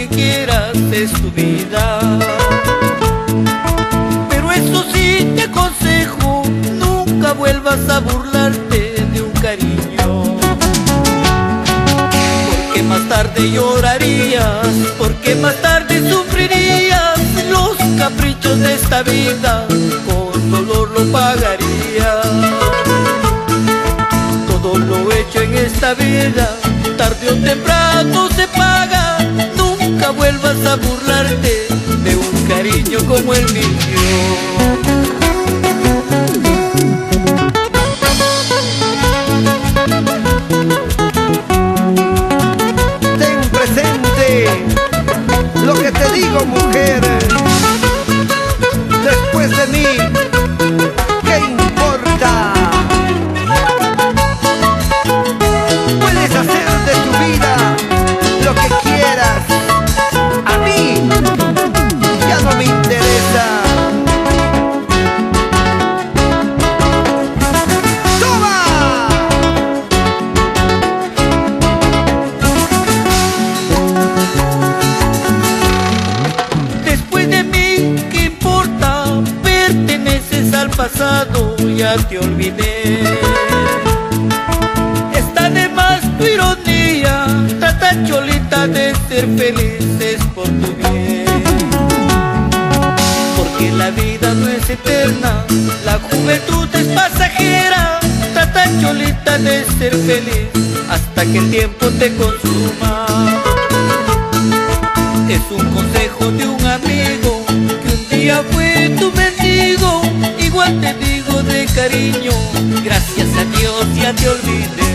que quieras es tu vida. Pero eso sí te aconsejo, nunca vuelvas a burlarte de un cariño. Porque más tarde llorarías, porque más tarde sufrirías los caprichos de esta vida, con dolor lo pagarías. Todo lo hecho en esta vida, tarde o temprano se paga. Nunca vuelvas a burlarte de un cariño como el mío. Ten presente lo que te digo, mujer. Después de mí, ¿qué importa? Puedes hacer de tu vida lo que quieras. A mí ya no me interesa. ¡Toma! Después de mí, ¿qué importa? Perteneces al pasado, ya te olvidé. Está de más tu ironía, trata Cholita de ser felices por tu bien. Porque la vida no es eterna, la juventud es pasajera. Trata Cholita de ser feliz hasta que el tiempo te consuma. Es un consejo de un amigo que un día fue tu mendigo. Igual te digo de cariño, gracias a Dios ya te olvidé.